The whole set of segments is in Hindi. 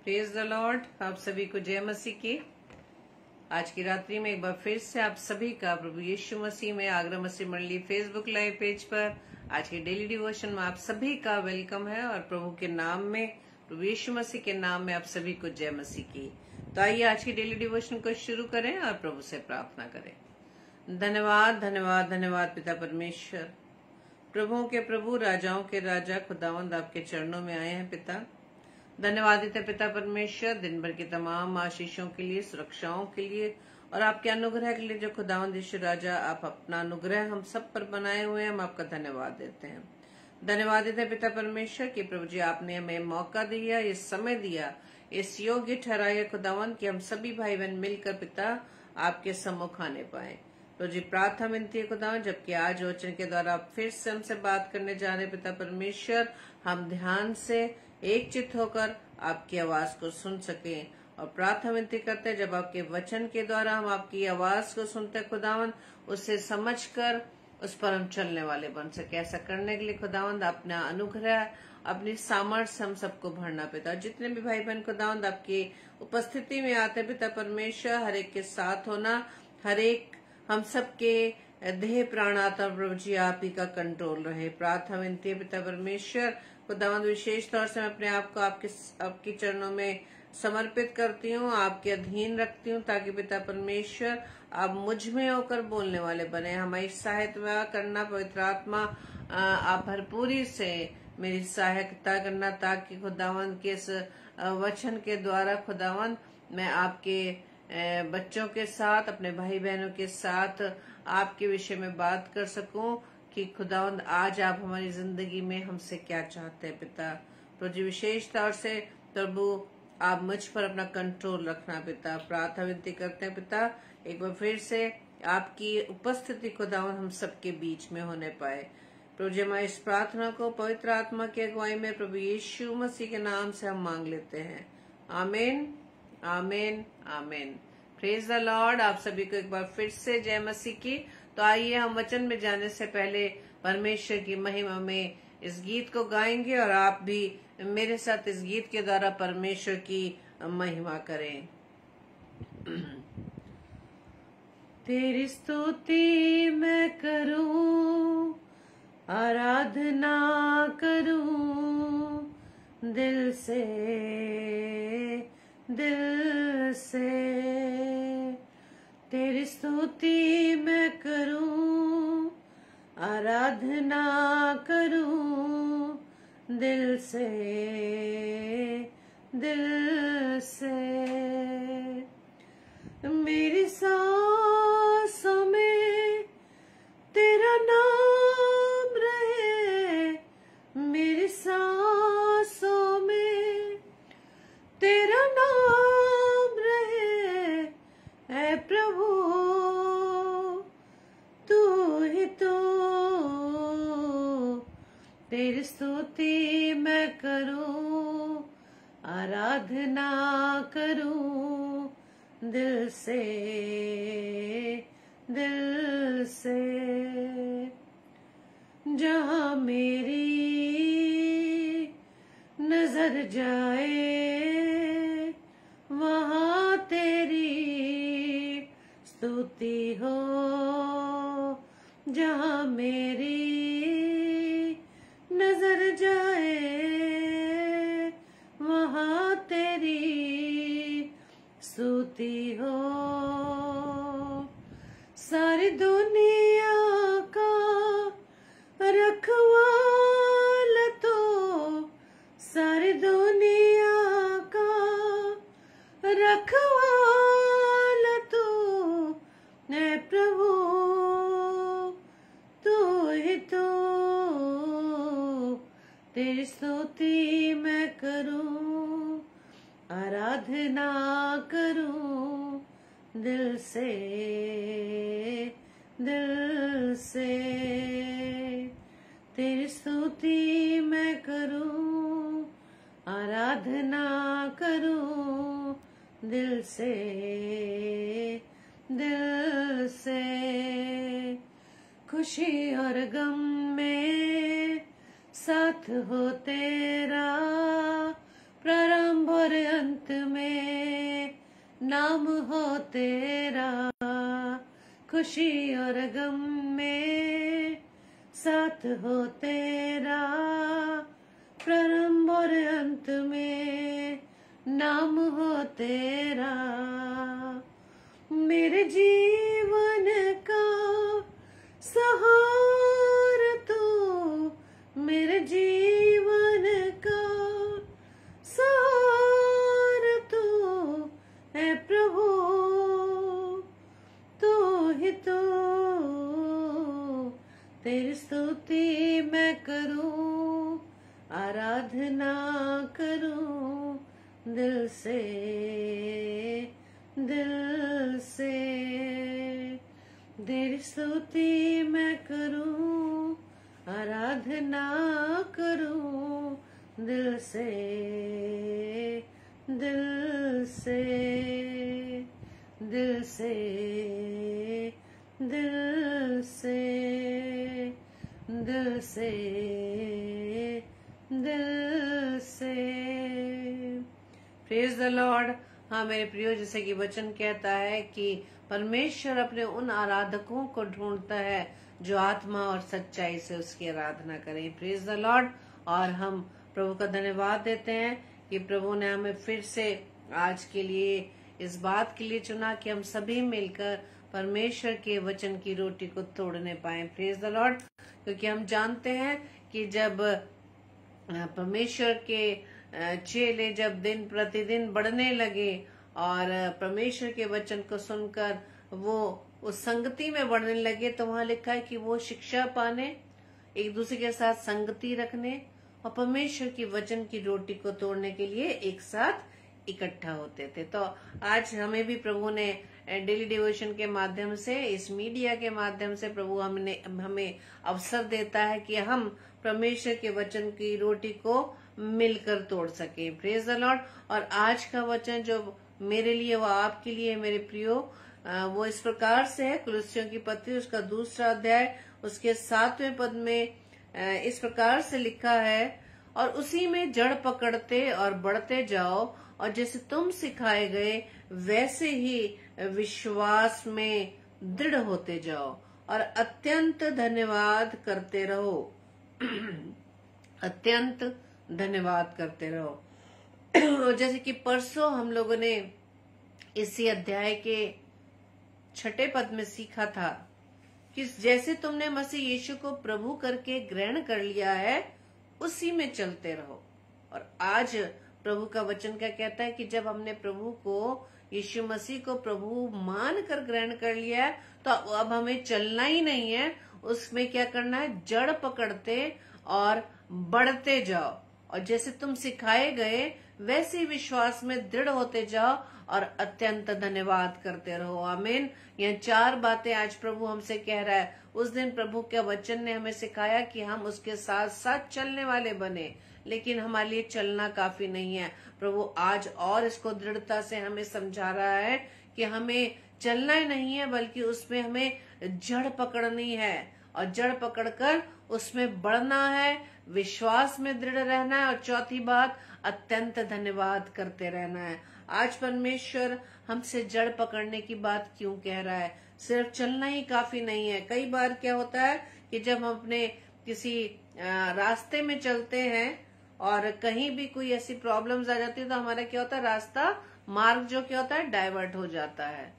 Praise the Lord. आप सभी को जय मसीह की। आज की रात्रि में एक बार फिर से आप सभी का प्रभु यीशु मसीह में आगरा मसीह मंडली फेसबुक लाइव पेज पर आज के डेली डिवोशन में आप सभी का वेलकम है और प्रभु के नाम में, प्रभु यीशु मसीह के नाम में आप सभी को जय मसीह की। तो आइए आज की डेली डिवोशन को शुरू करें और प्रभु से प्रार्थना करें। धन्यवाद धन्यवाद धन्यवाद पिता परमेश्वर, प्रभुओं के प्रभु, राजाओं के राजा खुदावंद आपके चरणों में आए हैं पिता। धन्यवाद देते पिता परमेश्वर दिन भर की तमाम आशीषों के लिए, सुरक्षाओं के लिए और आपके अनुग्रह के लिए जो खुदावंद यीशु राजा आप अपना अनुग्रह हम सब पर बनाए हुए हैं। हम आपका धन्यवाद देते हैं। धन्यवाद देते पिता परमेश्वर कि प्रभु जी आपने हमें मौका दिया, ये समय दिया, इस योग्य ठहराया खुदावंद कि हम सभी भाई बहन मिलकर पिता आपके सम्मुख आने पाए। तो जी प्रार्थना विनती है खुदावंद, जबकि आज वचन के द्वारा आप फिर से हमसे बात करने जा रहे पिता परमेश्वर, हम ध्यान से एक चित्त होकर आपकी आवाज को सुन सकें और प्रार्थना विनती करते हैं जब आपके वचन के द्वारा हम आपकी आवाज को सुनते हैं खुदावंद, उसे समझकर उस पर हम चलने वाले बन सके। ऐसा करने के लिए खुदावंद अपना अनुग्रह, अपनी सामर्थ्य हम सबको भरना पिता। जितने भी भाई बहन खुदावंद आपकी उपस्थिति में आते पिता परमेश्वर, हर एक के साथ होना, हर एक हम सबके देह प्राण आत्मा प्रभु जी आप ही का कंट्रोल रहे। प्रार्थना विनती है पिता परमेश्वर खुदावंद, विशेष तौर से मैं अपने आप को आपके चरणों में समर्पित करती हूँ, आपके अधीन रखती हूँ, ताकि पिता परमेश्वर आप मुझ में होकर बोलने वाले बने। हमारी सहायता करना पवित्र आत्मा, आप भरपूरी से मेरी सहायता करना, ताकि खुदावंद के इस वचन के द्वारा खुदावंद मैं आपके बच्चों के साथ, अपने भाई बहनों के साथ आपके विषय में बात कर सकूं कि खुदावंद आज आप हमारी जिंदगी में हमसे क्या चाहते हैं पिता। तो जी विशेष तौर से प्रभु आप मुझ पर अपना कंट्रोल रखना पिता। प्रार्थना विनती करते हैं पिता, एक बार फिर से आपकी उपस्थिति खुदावंद हम सबके बीच में होने पाए। प्रभु जी हमारी इस प्रार्थना को पवित्र आत्मा की अगुवाई में प्रभु यीशु मसीह के नाम से हम मांग लेते हैं। आमीन आमीन आमीन। Praise the Lord. आप सभी को एक बार फिर से जय मसीह की। तो आइए हम वचन में जाने से पहले परमेश्वर की महिमा में इस गीत को गाएंगे और आप भी मेरे साथ इस गीत के द्वारा परमेश्वर की महिमा करें। तेरी स्तुति मैं करूं, आराधना करूं दिल से तेरी स्तुति मैं करूं, आराधना करूं दिल से मेरी सांसों में तेरा नाम रहे, मेरी सांसों में तेरा नाम रहे। ऐ प्रभु तू ही तो, तेरी स्तुति मैं करूं, आराधना करूं दिल से जहां मेरी नजर जाए वहां तेरी स्तुति हो, जहां मेरी नजर जाए वहां तेरी स्तुति हो। सारी दुनिया का रखवाल तो, सारी दुनिया का रखवाल तू है प्रभु, तू ही तो, तेरी स्तुति मैं करूं, आराधना करूं दिल से तेरी स्तुति मैं करूं, आराधना करूं दिल से खुशी और गम में साथ हो तेरा, प्रारंभ और अंत में नाम हो तेरा, खुशी और गम में साथ हो तेरा, प्रारंभ और अंत में नाम हो तेरा। मेरे जीवन का सहारा तू, मेरे जीवन का सहारा तू है प्रभु, तू ही तो। तेरी स्तुति मैं करूं, आराधना करूं दिल से, दिल से। तेरी स्तुति मैं करूं, आराधना करूं दिल से, दिल से, दिल से, दिल से, दिल से, दिल से। Praise the Lord. हाँ मेरे प्रियो, जैसे कि वचन कहता है कि परमेश्वर अपने उन आराधकों को ढूंढता है जो आत्मा और सच्चाई से उसकी आराधना करें। Praise the Lord. और हम प्रभु का धन्यवाद देते हैं कि प्रभु ने हमें फिर से आज के लिए इस बात के लिए चुना कि हम सभी मिलकर परमेश्वर के वचन की रोटी को तोड़ने पाए। Praise the Lord. क्योंकि हम जानते हैं कि जब परमेश्वर के चेले जब दिन प्रतिदिन बढ़ने लगे और परमेश्वर के वचन को सुनकर वो उस संगति में बढ़ने लगे, तो वहां लिखा है कि वो शिक्षा पाने, एक दूसरे के साथ संगति रखने और परमेश्वर की वचन की रोटी को तोड़ने के लिए एक साथ इकट्ठा होते थे। तो आज हमें भी प्रभु ने डेली डिवोशन के माध्यम से, इस मीडिया के माध्यम से प्रभु हमें अवसर देता है कि हम परमेश्वर के वचन की रोटी को मिलकर तोड़ सके। Praise the Lord. और आज का वचन जो मेरे लिए वो आपके लिए मेरे प्रियो, वो इस प्रकार से है। कुलुस्सियों की पत्री उसका 2 अध्याय उसके 7वें पद में इस प्रकार से लिखा है, और उसी में जड़ पकड़ते और बढ़ते जाओ, और जैसे तुम सिखाए गए वैसे ही विश्वास में दृढ़ होते जाओ, और अत्यंत धन्यवाद करते रहो। अत्यंत धन्यवाद करते रहो। जैसे कि परसों हम लोगों ने इसी अध्याय के 6 पद में सीखा था कि जैसे तुमने मसीह यीशु को प्रभु करके ग्रहण कर लिया है, उसी में चलते रहो। और आज प्रभु का वचन क्या कहता है कि जब हमने प्रभु को, यीशु मसीह को प्रभु मान कर ग्रहण कर लिया है, तो अब हमें चलना ही नहीं है, उसमें क्या करना है, जड़ पकड़ते और बढ़ते जाओ, और जैसे तुम सिखाए गए वैसे ही विश्वास में दृढ़ होते जाओ, और अत्यंत धन्यवाद करते रहो। आमीन। यह 4 बातें आज प्रभु हमसे कह रहा है। उस दिन प्रभु के वचन ने हमें सिखाया कि हम उसके साथ साथ चलने वाले बने, लेकिन हमारे लिए चलना काफी नहीं है। प्रभु आज और इसको दृढ़ता से हमें समझा रहा है कि हमें चलना ही नहीं है, बल्कि उसमें हमें जड़ पकड़नी है, और जड़ पकड़कर उसमें बढ़ना है, विश्वास में दृढ़ रहना है, और चौथी बात, अत्यंत धन्यवाद करते रहना है। आज परमेश्वर हमसे जड़ पकड़ने की बात क्यों कह रहा है? सिर्फ चलना ही काफी नहीं है। कई बार क्या होता है कि जब हम अपने किसी रास्ते में चलते हैं और कहीं भी कोई ऐसी प्रॉब्लम्स आ जाती है, तो हमारा क्या होता है, रास्ता, मार्ग जो क्या होता है, डाइवर्ट हो जाता है।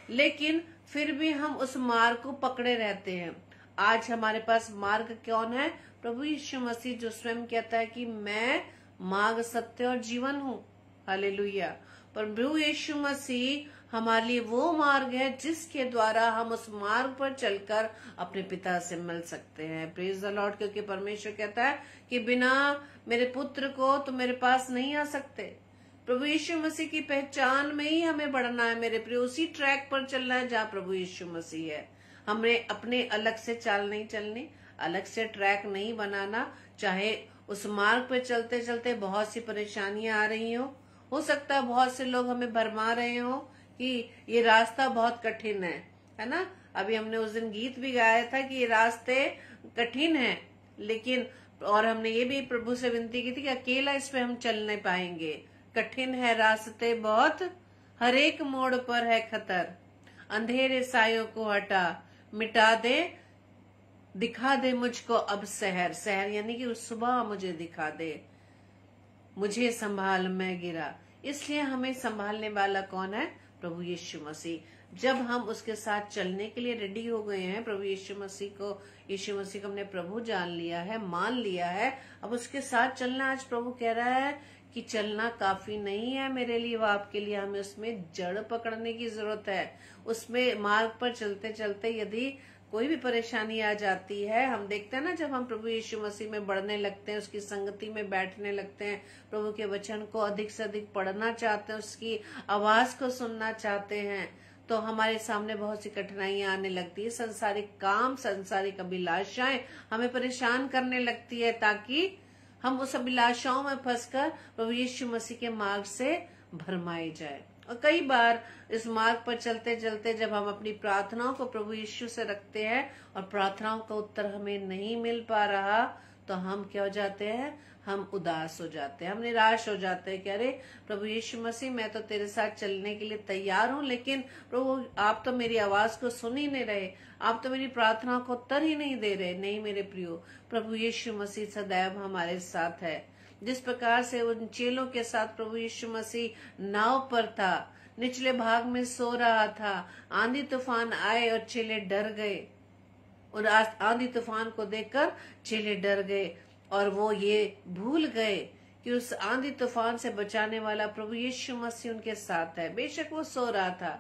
लेकिन फिर भी हम उस मार्ग को पकड़े रहते हैं। आज हमारे पास मार्ग कौन है? प्रभु यीशु मसीह, जो स्वयं कहता है कि मैं मार्ग, सत्य और जीवन हूँ। हालेलुया। प्रभु यीशु मसीह हमारे लिए वो मार्ग है जिसके द्वारा हम उस मार्ग पर चलकर अपने पिता से मिल सकते हैं। Praise the Lord. क्योंकि परमेश्वर कहता है कि बिना मेरे पुत्र को तो मेरे पास नहीं आ सकते। प्रभु यीशु मसीह की पहचान में ही हमें बढ़ना है मेरे प्रिय, उसी ट्रैक पर चलना है जहाँ प्रभु यीशु मसीह है। हमें अपने अलग से चाल नहीं चलनी, अलग से ट्रैक नहीं बनाना। चाहे उस मार्ग पे चलते चलते बहुत सी परेशानियां आ रही हो सकता है बहुत से लोग हमें भरमा रहे हो कि ये रास्ता बहुत कठिन है ना। अभी हमने उस दिन गीत भी गाया था कि ये रास्ते कठिन है, लेकिन और हमने ये भी प्रभु से विनती की थी कि अकेला इस पे हम चल नहीं पाएंगे, कठिन है रास्ते बहुत, हर एक मोड़ पर है खतर। अंधेरे सायों को हटा, मिटा दे, दिखा दे मुझको अब सहर। सहर यानी कि उस सुबह मुझे दिखा दे, मुझे संभाल, मैं गिरा। इसलिए हमें संभालने वाला कौन है? प्रभु यीशु मसीह। जब हम उसके साथ चलने के लिए रेडी हो गए हैं, प्रभु यीशु मसीह को हमने प्रभु जान लिया है, मान लिया है, अब उसके साथ चलना। आज प्रभु कह रहा है कि चलना काफी नहीं है मेरे लिए व आपके लिए, हमें उसमें जड़ पकड़ने की जरूरत है। उसमें मार्ग पर चलते चलते यदि कोई भी परेशानी आ जाती है, हम देखते हैं ना, जब हम प्रभु यीशु मसीह में बढ़ने लगते हैं, उसकी संगति में बैठने लगते हैं, प्रभु के वचन को अधिक से अधिक पढ़ना चाहते हैं, उसकी आवाज को सुनना चाहते हैं, तो हमारे सामने बहुत सी कठिनाइयां आने लगती है। संसारिक काम, संसारिक अभिलाषाएं हमें परेशान करने लगती है, ताकि हम उस अभिलाषाओं में फंसकर प्रभु यीशु मसीह के मार्ग से भरमाए जाए। और कई बार इस मार्ग पर चलते चलते जब हम अपनी प्रार्थनाओं को प्रभु यीशु से रखते हैं और प्रार्थनाओं का उत्तर हमें नहीं मिल पा रहा, तो हम क्या हो जाते हैं? हम उदास हो जाते हैं, हम निराश हो जाते हैं कि अरे प्रभु यीशु मसीह, मैं तो तेरे साथ चलने के लिए तैयार हूँ, लेकिन प्रभु आप तो मेरी आवाज को सुन ही नहीं रहे, आप तो मेरी प्रार्थनाओं को उत्तर ही नहीं दे रहे। नहीं मेरे प्रियो, प्रभु यीशु मसीह सदैव हमारे साथ है। जिस प्रकार से उन चेलों के साथ प्रभु यीशु मसीह नाव पर था, निचले भाग में सो रहा था, आंधी तूफान आए और चेले डर गए, और आंधी तूफान को देखकर चेले डर गए, और वो ये भूल गए कि उस आंधी तूफान से बचाने वाला प्रभु यीशु मसीह उनके साथ है। बेशक वो सो रहा था।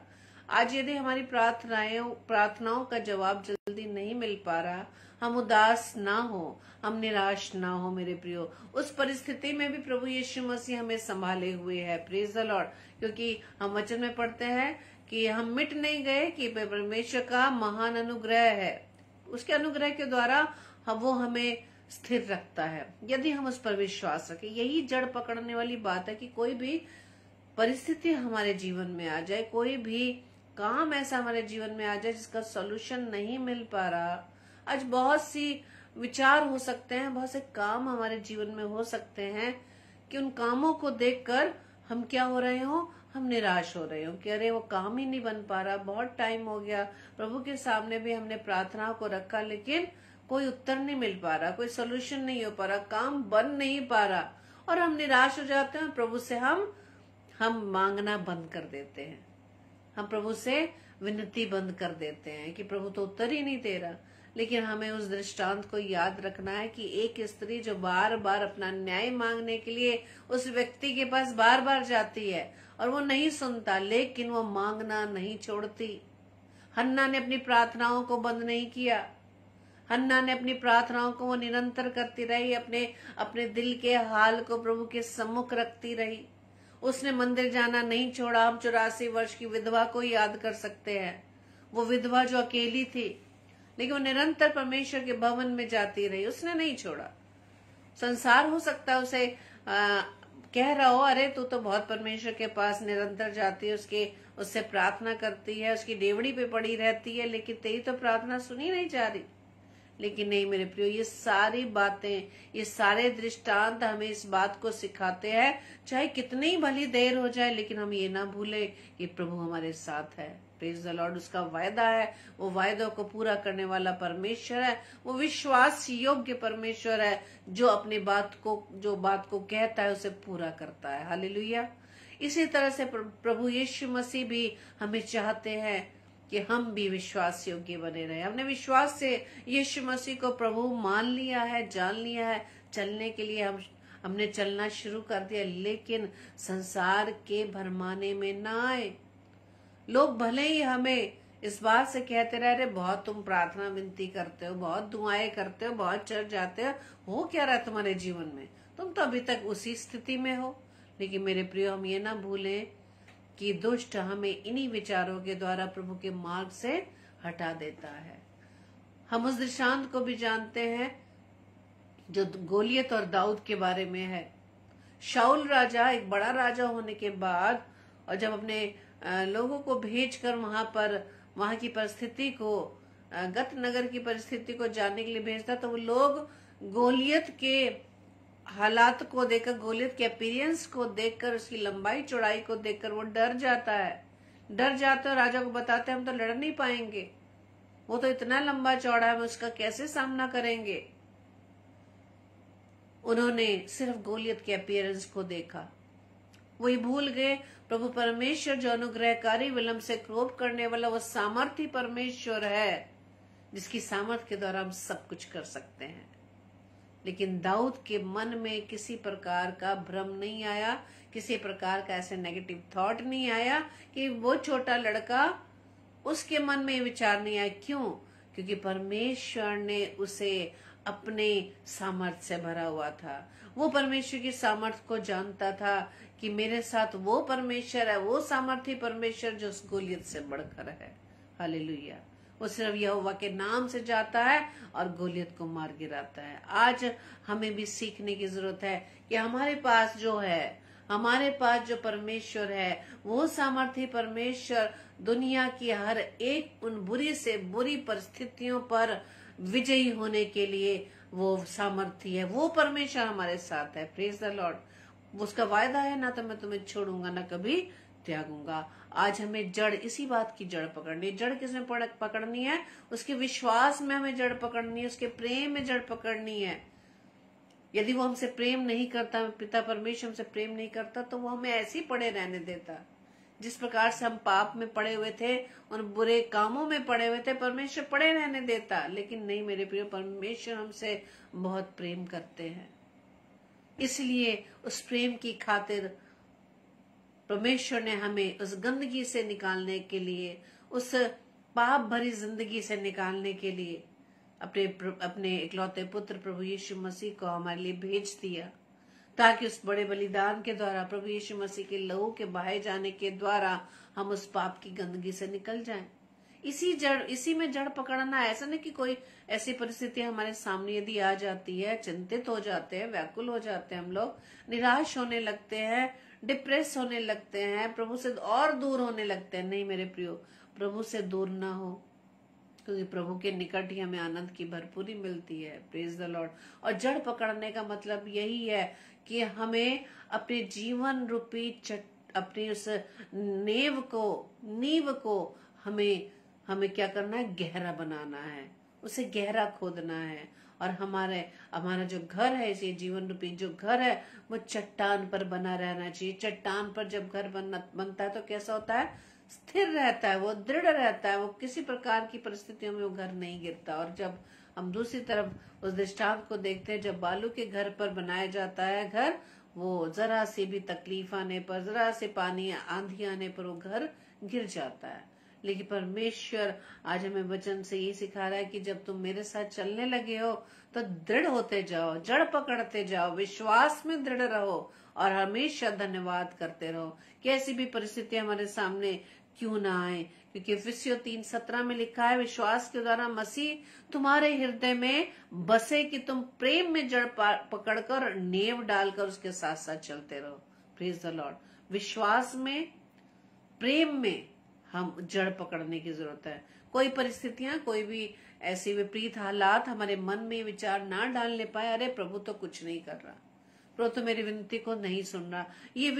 आज यदि हमारी प्रार्थनाओं का जवाब जल्दी नहीं मिल पा रहा, हम उदास ना हो, हम निराश ना हो मेरे प्रियो। उस परिस्थिति में भी प्रभु यीशु मसीह हमें संभाले हुए है। Praise the Lord. क्योंकि हम वचन में पढ़ते हैं कि हम मिट नहीं गए, कि परमेश्वर का महान अनुग्रह है, उसके अनुग्रह के द्वारा वो हमें स्थिर रखता है, यदि हम उस पर विश्वास रखें। यही जड़ पकड़ने वाली बात है कि कोई भी परिस्थिति हमारे जीवन में आ जाए, कोई भी काम ऐसा हमारे जीवन में आ जाए जिसका सॉल्यूशन नहीं मिल पा रहा। आज बहुत सी विचार हो सकते हैं, बहुत से काम हमारे जीवन में हो सकते हैं कि उन कामों को देखकर हम क्या हो रहे हो? हम निराश हो रहे हो कि अरे वो काम ही नहीं बन पा रहा, बहुत टाइम हो गया, प्रभु के सामने भी हमने प्रार्थना को रखा, लेकिन कोई उत्तर नहीं मिल पा रहा, कोई सोल्यूशन नहीं हो पा रहा, काम बन नहीं पा रहा, और हम निराश हो जाते हैं। प्रभु से हम मांगना बंद कर देते हैं, हम प्रभु से विनती बंद कर देते हैं कि प्रभु तो उत्तर ही नहीं दे रहा। लेकिन हमें उस दृष्टांत को याद रखना है कि एक स्त्री जो बार बार अपना न्याय मांगने के लिए उस व्यक्ति के पास बार बार जाती है और वो नहीं सुनता, लेकिन वो मांगना नहीं छोड़ती। हन्ना ने अपनी प्रार्थनाओं को बंद नहीं किया, हन्ना ने अपनी प्रार्थनाओं को वो निरंतर करती रही, अपने दिल के हाल को प्रभु के सम्मुख रखती रही। उसने मंदिर जाना नहीं छोड़ा। हम 84 वर्ष की विधवा को याद कर सकते हैं, वो विधवा जो अकेली थी, लेकिन वो निरंतर परमेश्वर के भवन में जाती रही, उसने नहीं छोड़ा। संसार हो सकता है उसे कह रहा हो, अरे तू तो बहुत परमेश्वर के पास निरंतर जाती है, उससे प्रार्थना करती है, उसकी डेवड़ी पे पड़ी रहती है, लेकिन तेरी तो प्रार्थना सुनी नहीं जा रही। लेकिन नहीं मेरे प्रियो, ये सारी बातें, ये सारे दृष्टांत हमें इस बात को सिखाते हैं, चाहे कितनी भली देर हो जाए, लेकिन हम ये ना भूले कि प्रभु हमारे साथ है। Praise the Lord. उसका वायदा है, वो वायदों को पूरा करने वाला परमेश्वर है, वो विश्वास योग्य परमेश्वर है, जो अपनी बात को कहता है उसे पूरा करता है। हालेलुया। इसी तरह से प्रभु यीशु मसीह भी हमें चाहते हैं कि हम भी विश्वास योग्य बने रहे। हमने विश्वास से यीशु मसीह को प्रभु मान लिया है, जान लिया है, चलने के लिए हमने चलना शुरू कर दिया, लेकिन संसार के भरमाने में ना आए। लोग भले ही हमें इस बात से कहते रहे, बहुत तुम प्रार्थना विनती करते हो, बहुत दुआएं करते हो, बहुत चर्च जाते हो क्या रहा तुम्हारे जीवन में? तुम तो अभी तक उसी स्थिति में हो। लेकिन मेरे प्रियो, हम ये ना भूलें कि दुष्ट हमें इन्हीं विचारों के द्वारा प्रभु के मार्ग से हटा देता है। हम उस दृष्टांत को भी जानते हैं जो गोलियत और दाऊद के बारे में है। शाऊल राजा एक बड़ा राजा होने के बाद, और जब अपने लोगों को भेजकर वहां की परिस्थिति को, गत नगर की परिस्थिति को जानने के लिए भेजता, तो वो लोग गोलियत के हालात को देखकर, गोलियत के अपीयरेंस को देखकर, उसकी लंबाई चौड़ाई को देखकर वो डर जाता है। डर जाते और राजा को बताते हम तो लड़ नहीं पाएंगे, वो तो इतना लंबा चौड़ा है, हम उसका कैसे सामना करेंगे। उन्होंने सिर्फ गोलियत के अपीयरेंस को देखा, वही भूल गए प्रभु परमेश्वर जो अनुग्रहकारी, विलंब से क्रोध करने वाला, वो सामर्थी परमेश्वर है जिसकी सामर्थ के द्वारा हम सब कुछ कर सकते हैं। लेकिन दाऊद के मन में किसी प्रकार का भ्रम नहीं आया, किसी प्रकार का ऐसे नेगेटिव थॉट नहीं आया कि वो छोटा लड़का, उसके मन में विचार नहीं आया। क्यों? क्योंकि परमेश्वर ने उसे अपने सामर्थ से भरा हुआ था। वो परमेश्वर की सामर्थ को जानता था कि मेरे साथ वो परमेश्वर है, वो सामर्थी परमेश्वर जो उस गोलियत से बढ़कर है। हालेलुया। वो सिर्फ यहोवा के नाम से जाता है और गोलियत को मार गिराता है। आज हमें भी सीखने की जरूरत है कि हमारे पास जो है, हमारे पास जो परमेश्वर है, वो सामर्थी परमेश्वर दुनिया की हर एक उन बुरी से बुरी परिस्थितियों पर विजयी होने के लिए वो सामर्थी है। वो परमेश्वर हमारे साथ है। Praise the Lord. उसका वायदा है, ना तो मैं तुम्हें छोड़ूंगा ना कभी त्यागूंगा। आज हमें जड़, इसी बात की जड़ पकड़नी है। जड़ किसमें पकड़नी है? उसके विश्वास में हमें जड़ पकड़नी है, उसके प्रेम में जड़ पकड़नी है। यदि वो हमसे प्रेम नहीं करता, पिता परमेश्वर हमसे प्रेम नहीं करता, तो वो हमें ऐसे ही पड़े रहने देता। जिस प्रकार से हम पाप में पड़े हुए थे, उन बुरे कामों में पड़े हुए थे, परमेश्वर पड़े रहने देता। लेकिन नहीं मेरे प्रिय, परमेश्वर हमसे बहुत प्रेम करते हैं। इसलिए उस प्रेम की खातिर परमेश्वर ने हमें उस गंदगी से निकालने के लिए, उस पाप भरी जिंदगी से निकालने के लिए अपने इकलौते पुत्र प्रभु यीशु मसीह को हमारे लिए भेज दिया, ताकि उस बड़े बलिदान के द्वारा, प्रभु यीशु मसीह के लहू के बहाए जाने के द्वारा हम उस पाप की गंदगी से निकल जाएं। इसी में जड़ पकड़ना। ऐसा नहीं कि कोई ऐसी परिस्थिति हमारे सामने यदि आ जाती है, चिंतित हो जाते हैं, व्याकुल हो जाते हैं, हम लोग निराश होने लगते हैं, डिप्रेस होने लगते हैं, प्रभु से और दूर होने लगते हैं। नहीं मेरे प्रियो, प्रभु से दूर ना हो, क्योंकि प्रभु के निकट ही हमें आनंद की भरपूरी मिलती है। Praise the Lord. और जड़ पकड़ने का मतलब यही है कि हमें अपने जीवन रूपी अपनी उस नींव को हमें क्या करना है? गहरा बनाना है, उसे गहरा खोदना है। और हमारा जो घर है, इसे जीवन रूपी जो घर है, वो चट्टान पर बना रहना चाहिए। चट्टान पर जब घर बनता है तो कैसा होता है? स्थिर रहता है, वो दृढ़ रहता है, वो किसी प्रकार की परिस्थितियों में वो घर नहीं गिरता। और जब हम दूसरी तरफ उस दृष्टांत को देखते हैं, जब बालू के घर पर बनाया जाता है घर, वो जरा सी भी तकलीफ आने पर, जरा से पानी आंधी आने पर वो घर गिर जाता है। लेकिन परमेश्वर आज हमें वचन से ये सिखा रहा है कि जब तुम मेरे साथ चलने लगे हो तो दृढ़ होते जाओ, जड़ पकड़ते जाओ, विश्वास में दृढ़ रहो और हमेशा धन्यवाद करते रहो। कैसी भी परिस्थिति हमारे सामने क्यों ना आए, क्योंकि इफिसियों 3:17 में लिखा है, विश्वास के द्वारा मसीह तुम्हारे हृदय में बसे कि तुम प्रेम में जड़ पकड़कर नींव डालकर उसके साथ साथ चलते रहो। Praise the Lord. विश्वास में, प्रेम में हम जड़ पकड़ने की जरूरत है। कोई परिस्थितियां, कोई भी ऐसी विपरीत हालात हमारे मन में विचार ना डालने पाए, अरे प्रभु तो कुछ नहीं कर रहा, प्रभु तो मेरी विनती को नहीं सुन रहा। ये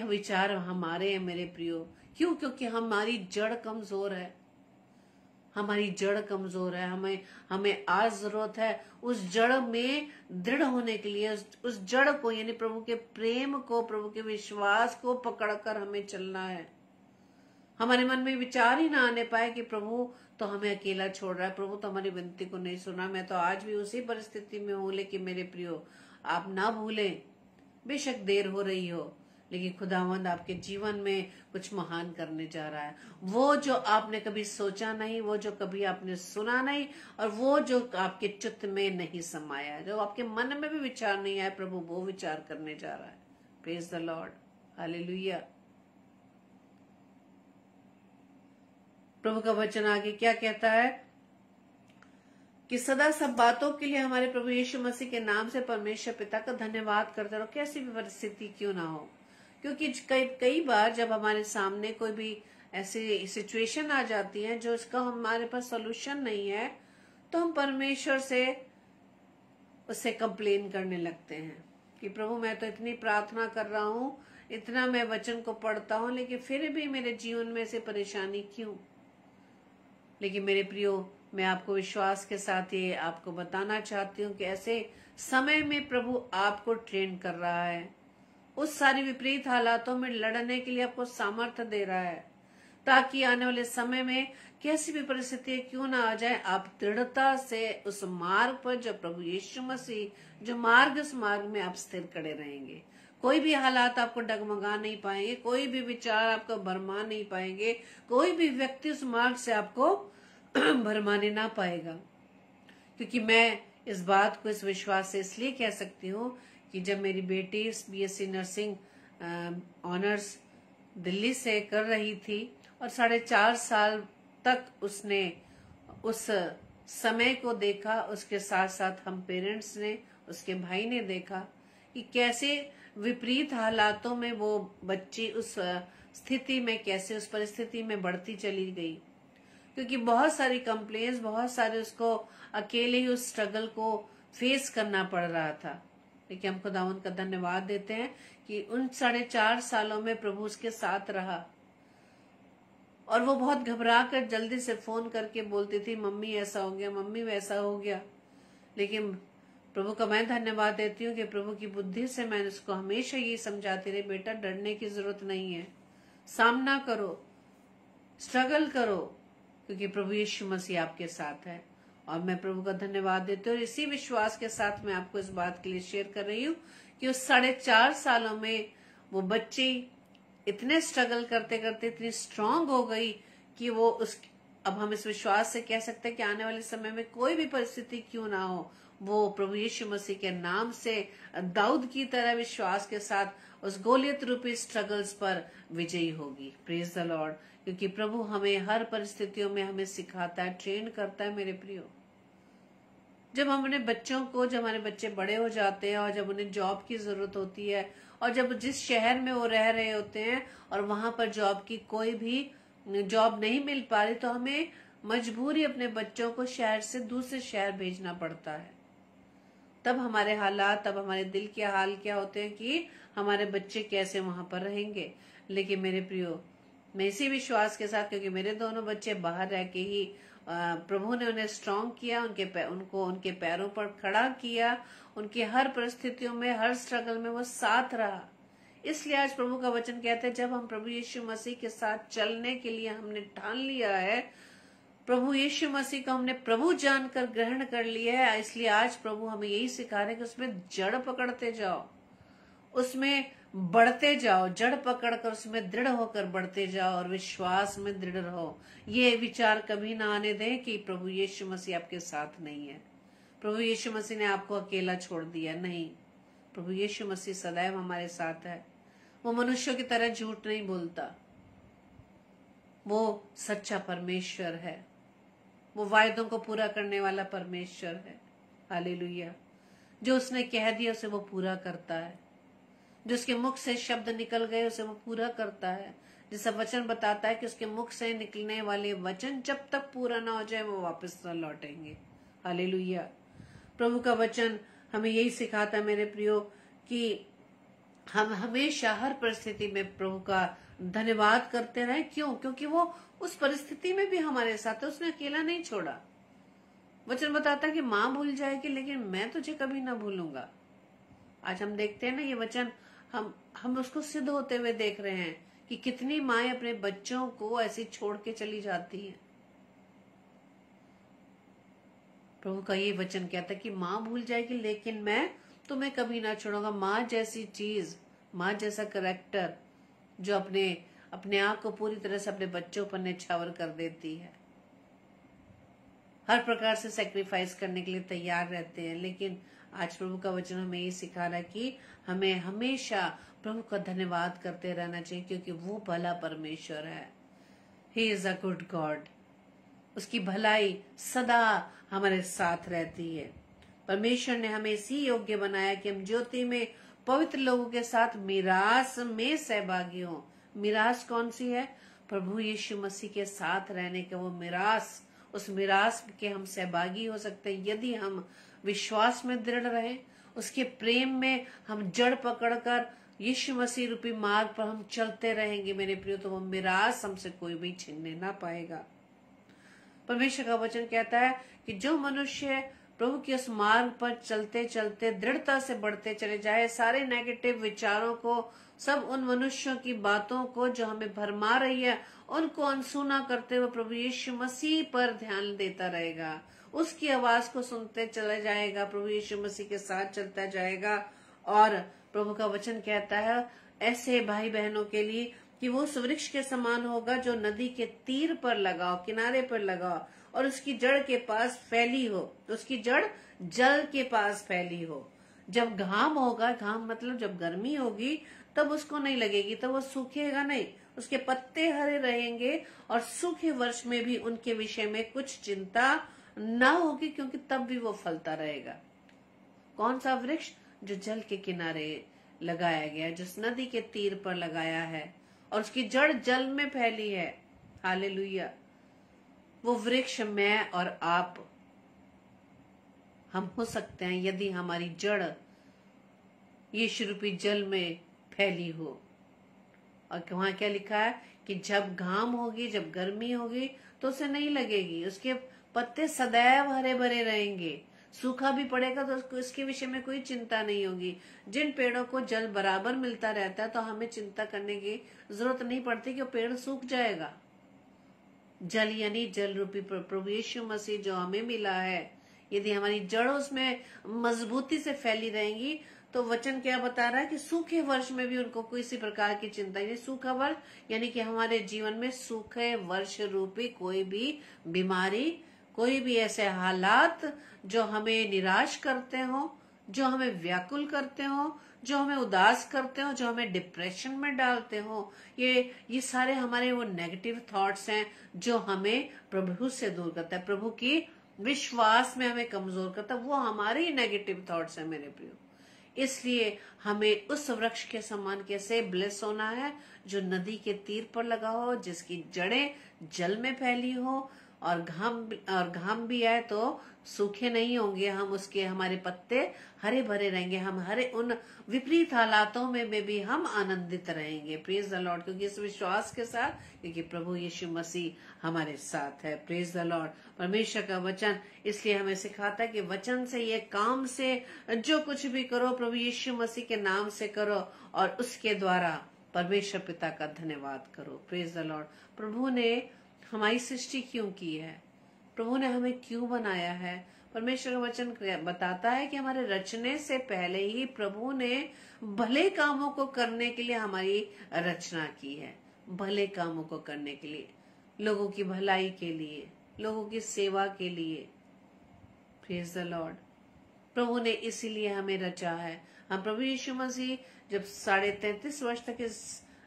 विचार हमारे हैं मेरे प्रियो। क्यों? क्योंकि हमारी जड़ कमजोर है, हमारी जड़ कमजोर है। हमें आज जरूरत है उस जड़ में दृढ़ होने के लिए, उस जड़ को, यानी प्रभु के प्रेम को, प्रभु के विश्वास को पकड़कर हमें चलना है। हमारे मन में विचार ही ना आने पाए कि प्रभु तो हमें अकेला छोड़ रहा है, प्रभु तो हमारी विनती को नहीं सुना। मैं तो आज भी उसी परिस्थिति में हूँ। लेकिन मेरे प्रियो, आप ना भूलें, बेशक देर हो रही हो, लेकिन खुदावंद आपके जीवन में कुछ महान करने जा रहा है। वो जो आपने कभी सोचा नहीं, वो जो कभी आपने सुना नहीं, और वो जो आपके चित्त में नहीं समाया, जो आपके मन में भी विचार नहीं आया, प्रभु वो विचार करने जा रहा है। Praise the Lord. हालेलुया। प्रभु का वचन आगे क्या कहता है कि सदा सब बातों के लिए हमारे प्रभु यीशु मसीह के नाम से परमेश्वर पिता का धन्यवाद करते रहो, कैसी भी परिस्थिति क्यों ना हो। क्योंकि कई बार जब हमारे सामने कोई भी ऐसी सिचुएशन आ जाती है जो इसका हमारे पास सॉल्यूशन नहीं है, तो हम परमेश्वर से उससे कंप्लेन करने लगते हैं कि प्रभु मैं तो इतनी प्रार्थना कर रहा हूँ, इतना मैं वचन को पढ़ता हूँ, लेकिन फिर भी मेरे जीवन में से परेशानी क्यों। लेकिन मेरे प्रियो, मैं आपको विश्वास के साथ ये आपको बताना चाहती हूँ कि ऐसे समय में प्रभु आपको ट्रेन कर रहा है। उस सारी विपरीत हालातों में लड़ने के लिए आपको सामर्थ्य दे रहा है, ताकि आने वाले समय में कैसी भी परिस्थिति क्यों ना आ जाए, आप दृढ़ता से उस मार्ग पर, जो प्रभु यीशु मसीह जो मार्ग, उस मार्ग में आप स्थिर खड़े रहेंगे। कोई भी हालात आपको डगमगा नहीं पाएंगे, कोई भी विचार आपको भरमा नहीं पाएंगे, कोई भी व्यक्ति उस मार्ग से आपको भरमाने ना पाएगा। क्योंकि मैं इस बात को इस विश्वास से इसलिए कह सकती हूँ कि जब मेरी बेटी बीएससी नर्सिंग ऑनर्स दिल्ली से कर रही थी और 4.5 साल तक उसने उस समय को देखा, उसके साथ साथ हम पेरेंट्स ने, उसके भाई ने देखा कि कैसे विपरीत हालातों में वो बच्ची उस स्थिति में, कैसे उस परिस्थिति में बढ़ती चली गई। क्योंकि बहुत सारी कंप्लेंट्स, बहुत सारे उसको अकेले ही उस स्ट्रगल को फेस करना पड़ रहा था। लेकिन हम खुदावंद का धन्यवाद देते हैं कि उन 4.5 सालों में प्रभु उसके साथ रहा। और वो बहुत घबरा कर जल्दी से फोन करके बोलती थी, मम्मी ऐसा हो गया, मम्मी वैसा हो गया। लेकिन प्रभु का मैं धन्यवाद देती हूँ कि प्रभु की बुद्धि से मैंने उसको हमेशा ये समझाती रही, बेटा डरने की जरूरत नहीं है, सामना करो, स्ट्रगल करो, क्योंकि प्रभु यीशु मसीह आपके साथ है। और मैं प्रभु का धन्यवाद देती हूँ और इसी विश्वास के साथ मैं आपको इस बात के लिए शेयर कर रही हूँ कि उस 4.5 सालों में वो बच्ची इतने स्ट्रगल करते करते इतनी स्ट्रांग हो गई कि वो अब हम इस विश्वास से कह सकते हैं कि आने वाले समय में कोई भी परिस्थिति क्यों ना हो, वो प्रभु यीशु मसीह के नाम से दाऊद की तरह विश्वास के साथ उस गोलियत रूपी स्ट्रगल्स पर विजयी होगी। Praise the Lord. क्योंकि प्रभु हमें हर परिस्थितियों में हमें सिखाता है, ट्रेन करता है। मेरे प्रियो, जब हम अपने बच्चों को, जब हमारे बच्चे बड़े हो जाते हैं और जब उन्हें जॉब की जरूरत होती है और जब जिस शहर में वो रह रहे होते हैं और वहां पर जॉब की कोई भी जॉब नहीं मिल पा रही, तो हमें मजबूरी अपने बच्चों को शहर से दूसरे शहर भेजना पड़ता है। तब हमारे हालात, तब हमारे दिल के हाल क्या होते हैं कि हमारे बच्चे कैसे वहां पर रहेंगे। लेकिन मेरे प्रियो, मैं इसी विश्वास के साथ, क्योंकि मेरे दोनों बच्चे बाहर रह के ही प्रभु ने उन्हें स्ट्रांग किया, उनको उनके पैरों पर खड़ा किया, उनकी हर परिस्थितियों में, हर स्ट्रगल में वो साथ रहा। इसलिए आज प्रभु का वचन कहते हैं, जब हम प्रभु यीशु मसीह के साथ चलने के लिए हमने ठान लिया है, प्रभु यीशु मसीह को हमने प्रभु जानकर ग्रहण कर लिया है, इसलिए आज प्रभु हमें यही सिखा रहे हैं कि उसमें जड़ पकड़ते जाओ, उसमें बढ़ते जाओ, जड़ पकड़कर उसमें दृढ़ होकर बढ़ते जाओ और विश्वास में दृढ़ रहो। ये विचार कभी ना आने दें कि प्रभु यीशु मसीह आपके साथ नहीं है, प्रभु यीशु मसीह ने आपको अकेला छोड़ दिया। नहीं, प्रभु यीशु मसीह सदैव हमारे साथ है। वो मनुष्यों की तरह झूठ नहीं बोलता, वो सच्चा परमेश्वर है, वो वायदों को पूरा करने वाला परमेश्वर है। हालेलुया। जो उसने कह दिया उसे वो पूरा करता है, जो उसके मुख से शब्द निकल गए उसे वो पूरा करता है। जैसा वचन बताता है कि उसके मुख से निकलने वाले वचन जब तक पूरा ना हो जाए वो वापस न लौटेंगे। हालेलुया। प्रभु का वचन हमें यही सिखाता है मेरे प्रियो कि हम हमेशा हर परिस्थिति में प्रभु का धन्यवाद करते रहें। क्यों? क्योंकि वो उस परिस्थिति में भी हमारे साथ है, उसने अकेला नहीं छोड़ा। वचन बताता है कि माँ भूल जाएगी लेकिन मैं तुझे कभी ना भूलूंगा। आज हम देखते हैं ना ये वचन, हम उसको सिद्ध होते हुए देख रहे हैं कि कितनी माएं अपने बच्चों को ऐसे छोड़ के चली जाती हैं। प्रभु का ये वचन कहता है कि माँ भूल जाएगी लेकिन मैं तुम्हें कभी ना छोड़ूंगा। माँ जैसी चीज, माँ जैसा कैरेक्टर जो अपने आप को पूरी तरह से अपने बच्चों पर न्यौछावर कर देती है, हर प्रकार से सैक्रिफाइस करने के लिए तैयार रहते हैं। लेकिन आज प्रभु का वचन हमें ये सिखा रहा है कि हमें हमेशा प्रभु का धन्यवाद करते रहना चाहिए, क्योंकि वो भला परमेश्वर है। He is a good God. उसकी भलाई सदा हमारे साथ रहती है। परमेश्वर ने हमें इसी योग्य बनाया कि हम ज्योति में पवित्र लोगों के साथ मिरास में सहभागी हों। मिरास कौन सी है? प्रभु यीशु मसीह के साथ रहने का वो मिरास। उस मिरास के हम सहभागी हो सकते हैं यदि हम विश्वास में दृढ़ रहें, उसके प्रेम में हम जड़ पकड़कर यीशु मसीह रूपी मार्ग पर हम चलते रहेंगे मेरे प्रियो, तो वो मिरास हमसे कोई भी छीनने ना पाएगा। परमेश्वर का वचन कहता है कि जो मनुष्य प्रभु के उस मार्ग पर चलते चलते दृढ़ता से बढ़ते चले जाए, सारे नेगेटिव विचारों को, सब उन मनुष्यों की बातों को जो हमें भरमा रही है, उनको अनसुना करते हुए प्रभु यीशु मसीह पर ध्यान देता रहेगा, उसकी आवाज को सुनते चला जाएगा, प्रभु यीशु मसीह के साथ चलता जाएगा। और प्रभु का वचन कहता है ऐसे भाई बहनों के लिए कि वो उस वृक्ष के समान होगा जो नदी के तीर पर लगाओ, किनारे पर लगाओ, और उसकी जड़ के पास फैली हो, उसकी जड़ जल के पास फैली हो। जब घाम होगा, घाम मतलब जब गर्मी होगी, तब उसको नहीं लगेगी, तब वो सूखेगा नहीं, उसके पत्ते हरे रहेंगे, और सूखे वर्ष में भी उनके विषय में कुछ चिंता ना होगी, क्योंकि तब भी वो फलता रहेगा। कौन सा वृक्ष? जो जल के किनारे लगाया गया, जिस नदी के तीर पर लगाया है, और उसकी जड़ जल में फैली है। हालेलुया। वो वृक्ष मैं और आप हम हो सकते हैं यदि हमारी जड़ यीशु रूपी जल में फैली हो। और वहां क्या लिखा है कि जब घाम होगी, जब गर्मी होगी, तो उसे नहीं लगेगी, उसके पत्ते सदैव हरे भरे रहेंगे। सूखा भी पड़ेगा तो उसको इसके विषय में कोई चिंता नहीं होगी। जिन पेड़ों को जल बराबर मिलता रहता है, तो हमें चिंता करने की जरूरत नहीं पड़ती कि वो पेड़ सूख जाएगा। जल यानी जल रूपी प्रभु यीशु मसीह जो हमें मिला है, यदि हमारी जड़ उसमें मजबूती से फैली रहेंगी, तो वचन क्या बता रहा है कि सूखे वर्ष में भी उनको किसी प्रकार की चिंता नहीं। सूखा वर्ष यानी कि हमारे जीवन में सूखे वर्ष रूपी कोई भी बीमारी, कोई भी ऐसे हालात जो हमें निराश करते हो, जो हमें व्याकुल करते हो, जो हमें उदास करते हो, जो हमें डिप्रेशन में डालते हो, ये सारे हमारे वो नेगेटिव थॉट्स हैं जो हमें प्रभु से दूर करता है, प्रभु की विश्वास में हमें कमजोर करता है। वो हमारे ही नेगेटिव थॉट्स हैं मेरे प्रियो। इसलिए हमें उस वृक्ष के समान कैसे ब्लेस होना है जो नदी के तीर पर लगा हो, जिसकी जड़ें जल में फैली हो, और घाम भी आए तो सूखे नहीं होंगे हम, उसके हमारे पत्ते हरे भरे रहेंगे, हम हरे उन विपरीत हालातों में भी हम आनंदित रहेंगे। Praise the Lord. क्योंकि इस विश्वास के साथ, क्योंकि प्रभु यीशु मसीह हमारे साथ है। Praise the Lord. परमेश्वर का वचन इसलिए हमें सिखाता है कि वचन से, ये काम से, जो कुछ भी करो प्रभु यीशु मसीह के नाम से करो, और उसके द्वारा परमेश्वर पिता का धन्यवाद करो। Praise the Lord. प्रभु ने हमारी सृष्टि क्यों की है, प्रभु ने हमें क्यों बनाया है? परमेश्वर का वचन बताता है कि हमारे रचने से पहले ही प्रभु ने भले कामों को करने के लिए हमारी रचना की है। भले कामों को करने के लिए, लोगों की भलाई के लिए, लोगों की सेवा के लिए। Praise the Lord. प्रभु ने इसीलिए हमें रचा है। हम प्रभु यीशु मसीह जब 33.5 वर्ष तक इस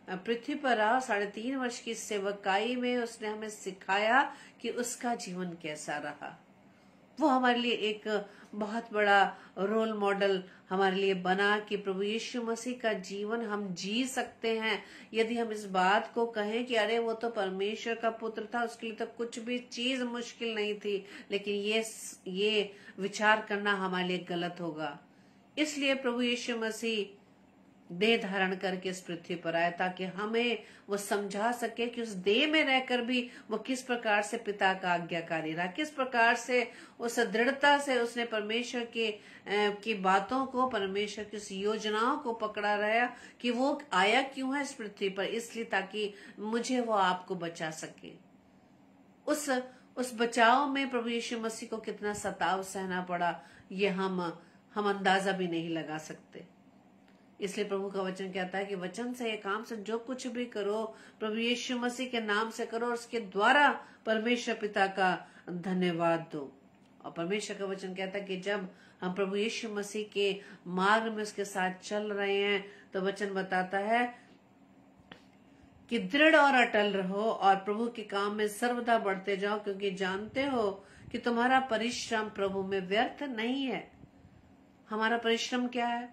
पृथ्वी पर रहा, 3.5 वर्ष की सेवकाई में उसने हमें सिखाया कि उसका जीवन कैसा रहा। वो हमारे लिए एक बहुत बड़ा रोल मॉडल हमारे लिए बना कि प्रभु यीशु मसीह का जीवन हम जी सकते हैं। यदि हम इस बात को कहें कि अरे वो तो परमेश्वर का पुत्र था, उसके लिए तो कुछ भी चीज मुश्किल नहीं थी, लेकिन ये विचार करना हमारे लिए गलत होगा। इसलिए प्रभु यीशु मसीह देह धारण करके इस पृथ्वी पर आया, ताकि हमें वो समझा सके कि उस देह में रहकर भी वो किस प्रकार से पिता का आज्ञाकारी रहा, किस प्रकार से उस दृढ़ता से उसने परमेश्वर की बातों को, परमेश्वर की उस योजनाओं को पकड़ा रहा, कि वो आया क्यों है इस पृथ्वी पर, इसलिए ताकि मुझे वो आपको बचा सके। उस बचाव में प्रभु यीशु मसीह को कितना सताव सहना पड़ा, ये हम अंदाजा भी नहीं लगा सकते। इसलिए प्रभु का वचन कहता है कि वचन से, ये काम से, जो कुछ भी करो प्रभु यीशु मसीह के नाम से करो, और उसके द्वारा परमेश्वर पिता का धन्यवाद दो। और परमेश्वर का वचन कहता है कि जब हम प्रभु यीशु मसीह के मार्ग में उसके साथ चल रहे हैं, तो वचन बताता है कि दृढ़ और अटल रहो और प्रभु के काम में सर्वदा बढ़ते जाओ, क्योंकि जानते हो कि तुम्हारा परिश्रम प्रभु में व्यर्थ नहीं है। हमारा परिश्रम क्या है?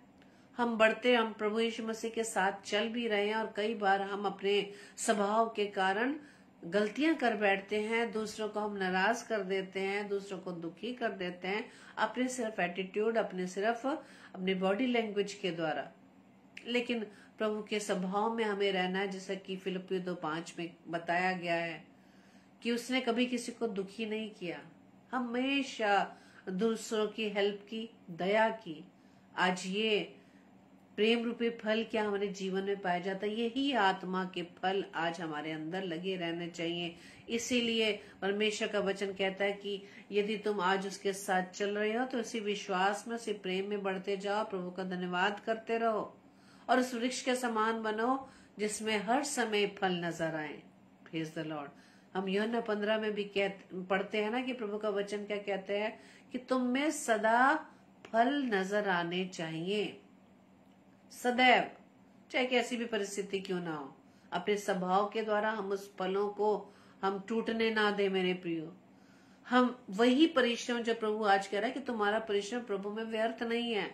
हम प्रभु यीशु मसीह के साथ चल भी रहे हैं, और कई बार हम अपने स्वभाव के कारण गलतियां कर बैठते हैं, दूसरों को हम नाराज कर देते हैं, दूसरों को दुखी कर देते हैं अपने सिर्फ एटीट्यूड, अपने सिर्फ अपनी बॉडी लैंग्वेज के द्वारा। लेकिन प्रभु के स्वभाव में हमें रहना है, जैसा कि फिलिपियो 2:5 में बताया गया है कि उसने कभी किसी को दुखी नहीं किया, हमेशा दूसरों की हेल्प की, दया की। आज ये प्रेम रूपी फल क्या हमारे जीवन में पाया जाता है, यही आत्मा के फल आज हमारे अंदर लगे रहने चाहिए। इसीलिए परमेश्वर का वचन कहता है कि यदि तुम आज उसके साथ चल रहे हो तो उसी विश्वास में, उसी प्रेम में बढ़ते जाओ, प्रभु का धन्यवाद करते रहो और उस वृक्ष के समान बनो जिसमें हर समय फल नजर आए। Praise the Lord. हम यूहन्ना 15 में भी पढ़ते हैं ना कि प्रभु का वचन क्या कहते हैं कि तुम में सदा फल नजर आने चाहिए, सदैव, चाहे कैसी भी परिस्थिति क्यों ना हो। अपने स्वभाव के द्वारा हम उस फलों को हम टूटने ना दे मेरे प्रियो। हम वही परिश्रम, जो प्रभु आज कह रहा है कि तुम्हारा परिश्रम प्रभु में व्यर्थ नहीं है।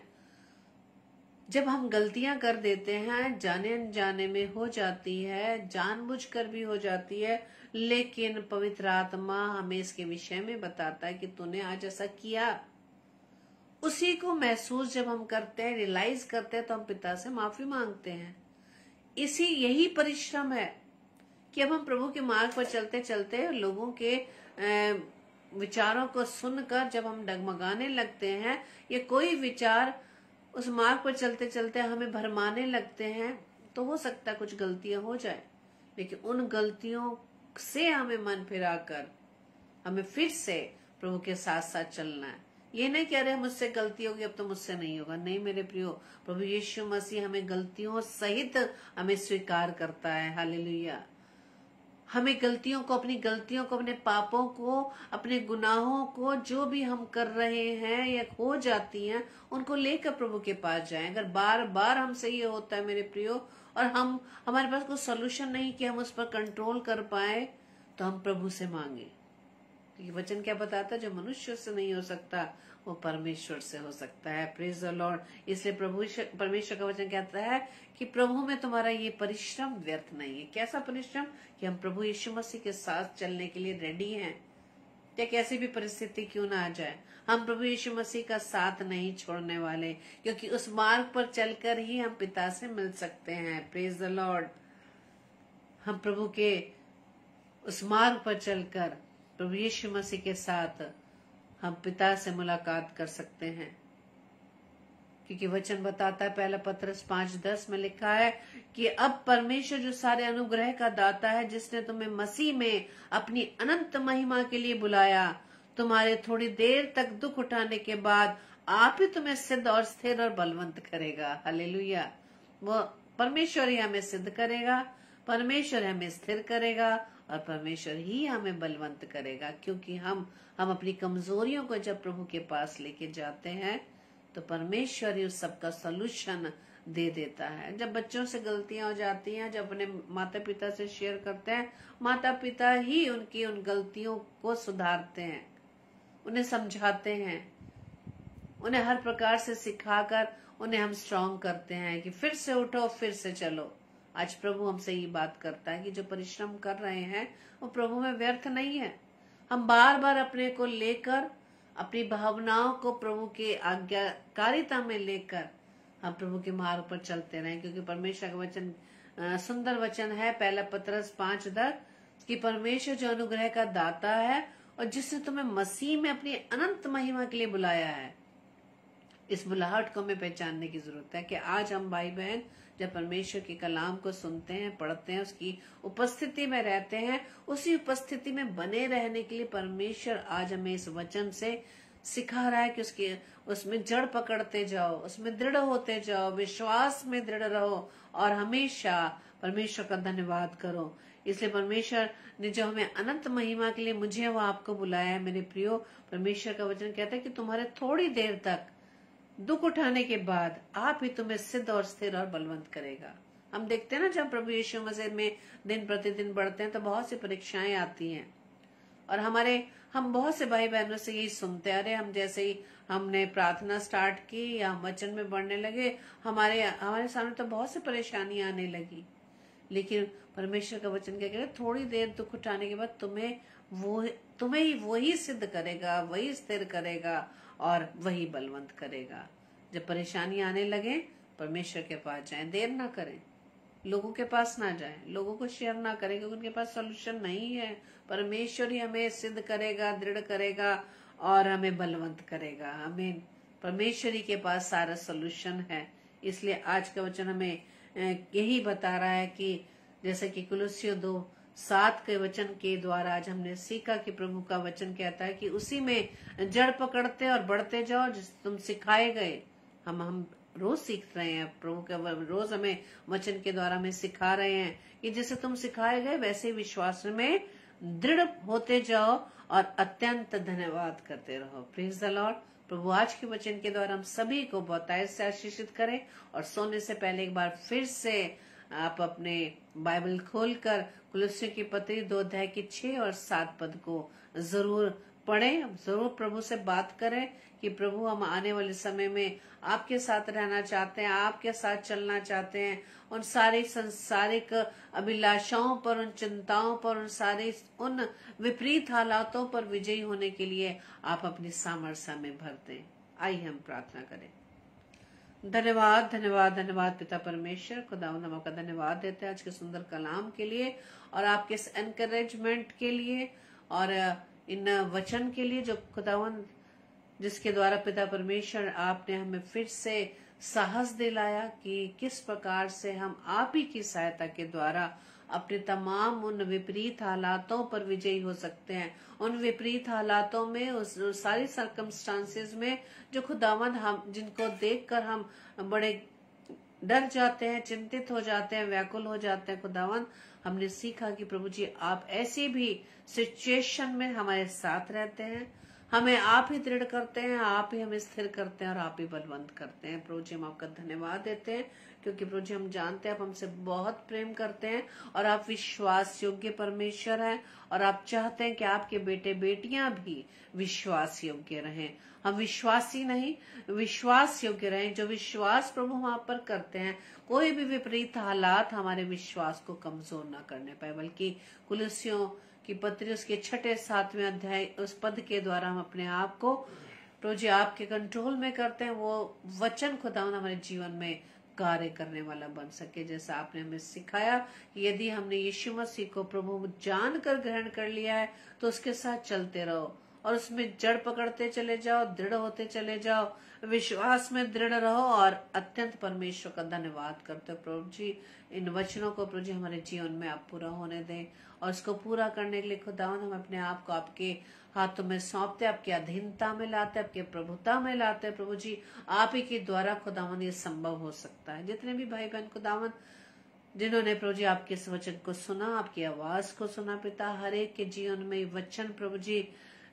जब हम गलतियां कर देते हैं, जाने अनजाने में हो जाती है, जानबूझकर भी हो जाती है, लेकिन पवित्र आत्मा हमें इसके विषय में बताता है कि तूने आज ऐसा किया। उसी को महसूस जब हम करते हैं, रियलाइज करते हैं, तो हम पिता से माफी मांगते हैं। यही परिश्रम है कि अब हम प्रभु के मार्ग पर चलते चलते लोगों के विचारों को सुनकर जब हम डगमगाने लगते हैं, या कोई विचार उस मार्ग पर चलते चलते हमें भरमाने लगते हैं, तो हो सकता है कुछ गलतियां हो जाए, लेकिन उन गलतियों से हमें मन फिराकर हमें फिर से प्रभु के साथ साथ चलना है। ये नहीं कह रहे मुझसे गलती होगी अब तो मुझसे नहीं होगा, नहीं मेरे प्रियो, प्रभु यीशु मसीह हमें गलतियों सहित हमें स्वीकार करता है। हालेलुया। हमें गलतियों को, अपनी गलतियों को, अपने पापों को, अपने गुनाहों को, जो भी हम कर रहे हैं या हो जाती हैं, उनको लेकर प्रभु के पास जाएं। अगर बार बार हमसे ये होता है मेरे प्रियो, और हमारे पास कोई सोल्यूशन नहीं कि हम उस पर कंट्रोल कर पाए, तो हम प्रभु से मांगे। ये वचन क्या बताता है, जो मनुष्य से नहीं हो सकता वो परमेश्वर से हो सकता है। Praise the Lord. इसलिए परमेश्वर का वचन कहता है कि प्रभु में तुम्हारा ये परिश्रम व्यर्थ नहीं है। कैसा परिश्रम? कि हम प्रभु यीशु मसीह के साथ चलने के लिए रेडी हैं, या कैसी भी परिस्थिति क्यों ना आ जाए, हम प्रभु यीशु मसीह का साथ नहीं छोड़ने वाले, क्योंकि उस मार्ग पर चलकर ही हम पिता से मिल सकते हैं। Praise the Lord. हम प्रभु के उस मार्ग पर चलकर प्रभु यीशु मसीह के साथ हम पिता से मुलाकात कर सकते हैं, क्योंकि वचन बताता है, पहला पत्रस 5:10 में लिखा है कि अब परमेश्वर जो सारे अनुग्रह का दाता है, जिसने तुम्हें मसीह में अपनी अनंत महिमा के लिए बुलाया, तुम्हारे थोड़ी देर तक दुख उठाने के बाद आप ही तुम्हें सिद्ध और स्थिर और बलवंत करेगा। हालेलुया। वो परमेश्वर ही हमें सिद्ध करेगा, परमेश्वर हमें स्थिर करेगा, और परमेश्वर ही हमें बलवंत करेगा। क्योंकि हम अपनी कमजोरियों को जब प्रभु के पास लेके जाते हैं, तो परमेश्वर ही उस सब का सलूशन दे देता है। जब बच्चों से गलतियां हो जाती हैं, जब अपने माता पिता से शेयर करते हैं, माता पिता ही उनकी उन गलतियों को सुधारते हैं, उन्हें समझाते हैं, उन्हें हर प्रकार से सिखाकर उन्हें हम स्ट्रांग करते हैं कि फिर से उठो, फिर से चलो। आज प्रभु हमसे ये बात करता है कि जो परिश्रम कर रहे हैं वो प्रभु में व्यर्थ नहीं है। हम बार बार अपने को लेकर, अपनी भावनाओं को प्रभु के आज्ञाकारिता में लेकर हम प्रभु के मार्ग पर चलते रहें, क्योंकि परमेश्वर का वचन सुंदर वचन है, पहला पत्रस 5:10, कि परमेश्वर जो अनुग्रह का दाता है और जिसने तुम्हें मसीह में अपनी अनंत महिमा के लिए बुलाया है। इस बुलाहट को हमें पहचानने की जरूरत है कि आज हम भाई बहन जब परमेश्वर के कलाम को सुनते हैं, पढ़ते हैं, उसकी उपस्थिति में रहते हैं, उसी उपस्थिति में बने रहने के लिए परमेश्वर आज हमें इस वचन से सिखा रहा है कि उसमें जड़ पकड़ते जाओ, उसमें दृढ़ होते जाओ, विश्वास में दृढ़ रहो और हमेशा परमेश्वर का धन्यवाद करो। इसलिए परमेश्वर ने जो हमें अनंत महिमा के लिए मुझे वो आपको बुलाया है मेरे प्रियो। परमेश्वर का वचन कहता है कि तुम्हारे थोड़ी देर तक दुख उठाने के बाद आप ही तुम्हें सिद्ध और स्थिर और बलवंत करेगा। हम देखते हैं ना, जब प्रभु यीशु मसीह में दिन प्रतिदिन बढ़ते हैं तो बहुत सी परीक्षाएं आती हैं, और हम बहुत से भाई बहनों से यही सुनते आ रहे, हम जैसे ही हमने प्रार्थना स्टार्ट की या हम वचन में बढ़ने लगे, हमारे सामने तो बहुत सी परेशानियां आने लगी। लेकिन परमेश्वर का वचन क्या कह रहा है, थोड़ी देर दुख उठाने के बाद तुम्हें ही वही सिद्ध करेगा, वही स्थिर करेगा और वही बलवंत करेगा। जब परेशानी आने लगे परमेश्वर के पास जाएं, देर ना करें, लोगों के पास ना जाएं, लोगों को शेयर ना करें क्योंकि उनके पास सॉल्यूशन नहीं है। परमेश्वर ही हमें सिद्ध करेगा, दृढ़ करेगा और हमें बलवंत करेगा। हमें परमेश्वर ही के पास सारा सॉल्यूशन है। इसलिए आज का वचन हमें यही बता रहा है कि जैसे कि कुलुस्सियों 2:7 के वचन के द्वारा आज हमने सीखा कि प्रभु का वचन कहता है कि उसी में जड़ पकड़ते और बढ़ते जाओ जिस तुम सिखाए गए। हम रोज सीख रहे हैं, प्रभु का रोज हमें वचन के द्वारा हमें सिखा रहे हैं कि जैसे तुम सिखाए गए वैसे विश्वास में दृढ़ होते जाओ और अत्यंत धन्यवाद करते रहो। Praise the Lord. प्रभु आज के वचन के द्वारा हम सभी को बहुतायत से आशीषित करें। और सोने से पहले एक बार फिर से आप अपने बाइबल खोलकर कुलुस्सियों की पत्री 2 अध्याय की 6 और 7 पद को जरूर पढ़ें, जरूर प्रभु से बात करें कि प्रभु हम आने वाले समय में आपके साथ रहना चाहते हैं, आपके साथ चलना चाहते हैं। उन सारी सांसारिक अभिलाषाओं पर, उन चिंताओं पर, उन विपरीत हालातों पर विजयी होने के लिए आप अपनी सामर्थ्य में भर दें। आइए हम प्रार्थना करें। धन्यवाद धन्यवाद धन्यवाद पिता परमेश्वर, खुदावंद हम आपका धन्यवाद देते हैं आज के सुंदर कलाम के लिए और आपके इस एनकरेजमेंट के लिए और इन वचन के लिए जो खुदावंद जिसके द्वारा पिता परमेश्वर आपने हमें फिर से साहस दिलाया कि किस प्रकार से हम आप ही की सहायता के द्वारा अपने तमाम उन विपरीत हालातों पर विजयी हो सकते हैं। उन विपरीत हालातों में, उस सारी सर्कमस्टांसेस में जो खुदावंद हम जिनको देखकर हम बड़े डर जाते हैं, चिंतित हो जाते हैं, व्याकुल हो जाते हैं, खुदावंद हमने सीखा कि प्रभु जी आप ऐसी भी सिचुएशन में हमारे साथ रहते हैं, हमें आप ही दृढ़ करते हैं, आप ही हमें स्थिर करते हैं और आप ही बलवंत करते हैं। प्रभु जी हम आपका धन्यवाद देते हैं क्योंकि प्रभु जी हम जानते हैं आप हमसे बहुत प्रेम करते हैं और आप विश्वास योग्य परमेश्वर हैं और आप चाहते हैं कि आपके बेटे बेटियां भी विश्वास योग्य रहें। हम विश्वासी नहीं, विश्वास योग्य रहें। जो विश्वास प्रभु हम आप पर करते हैं, कोई भी विपरीत हालात हमारे विश्वास को कमजोर न करने पाए, बल्कि कुलुस्सियों की पत्री उसके 6-7वें अध्याय उस पद के द्वारा हम अपने आप को प्रभु जी आपके कंट्रोल में करते हैं। वो वचन खुदावंद हमारे जीवन में कार्य करने वाला बन सके। जैसा आपने हमें सिखाया कि यदि हमने यीशु मसीह को प्रभु जानकर ग्रहण कर लिया है तो उसके साथ चलते रहो और उसमें जड़ पकड़ते चले जाओ, दृढ़ होते चले जाओ, विश्वास में दृढ़ रहो और अत्यंत परमेश्वर का धन्यवाद करते हो। प्रभु जी इन वचनों को प्रभु जी हमारे जीवन में आप पूरा होने दें और इसको पूरा करने के लिए खुदावंद हम अपने आप को आपके हाथों में सौंपते, आपकी अधीनता में लाते, आपके प्रभुता में लाते। प्रभु जी आप ही के द्वारा खुदावंद ये संभव हो सकता है। जितने भी भाई बहन खुदावंद जिन्होंने प्रभु जी आपके इस वचन को सुना, आपकी आवाज को सुना पिता, हर एक के जीवन में वचन प्रभु जी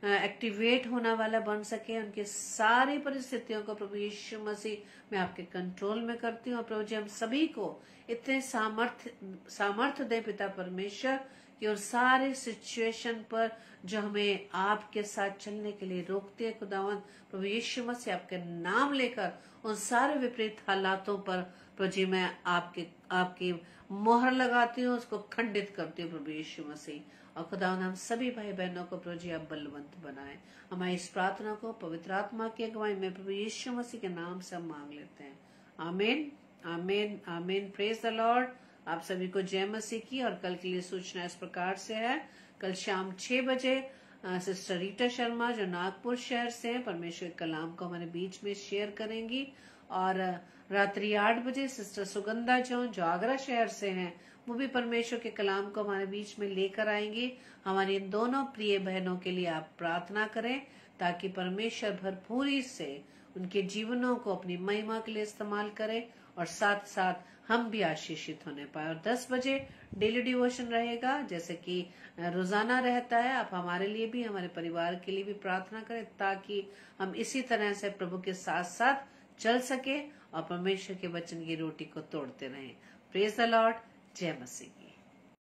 एक्टिवेट होने वाला बन सके। उनकी सारी परिस्थितियों को प्रभु यीशु मसीह मैं आपके कंट्रोल में करती हूँ और प्रभु जी हम सभी को इतने सामर्थ्य दे पिता परमेश्वर कि उन सारे सिचुएशन पर जो हमें आपके साथ चलने के लिए रोकते हैं खुदावंद प्रभु यीशु मसीह आपके नाम लेकर उन सारे विपरीत हालातों पर प्रभु जी मैं आपकी मोहर लगाती हूँ, उसको खंडित करती हूँ प्रभु यीशु मसीह। और खुदावंद हम सभी भाई बहनों को प्रभु जी आप बलवंत बनाए। हमारी इस प्रार्थना को पवित्र आत्मा की अगुवाई में प्रभु यीशु मसीह के नाम से हम मांग लेते हैं। आमीन आमीन आमीन। Praise the Lord. आप सभी को जय मसीह की। और कल के लिए सूचना इस प्रकार से है, कल शाम 6 बजे सिस्टर रीटा शर्मा जो नागपुर शहर से हैं परमेश्वर के कलाम को हमारे बीच में शेयर करेंगी और रात्रि 8 बजे सिस्टर सुगंधा जो आगरा शहर से हैं वो भी परमेश्वर के कलाम को हमारे बीच में लेकर आएंगी। हमारी इन दोनों प्रिय बहनों के लिए आप प्रार्थना करें ताकि परमेश्वर भरपूरी से उनके जीवनों को अपनी महिमा के लिए इस्तेमाल करे और साथ साथ हम भी आशीषित होने पाए। और 10 बजे डेली डिवोशन रहेगा जैसे कि रोजाना रहता है। आप हमारे लिए भी, हमारे परिवार के लिए भी प्रार्थना करें ताकि हम इसी तरह से प्रभु के साथ साथ चल सके और परमेश्वर के वचन की रोटी को तोड़ते रहें। Praise the Lord. जय मसीह।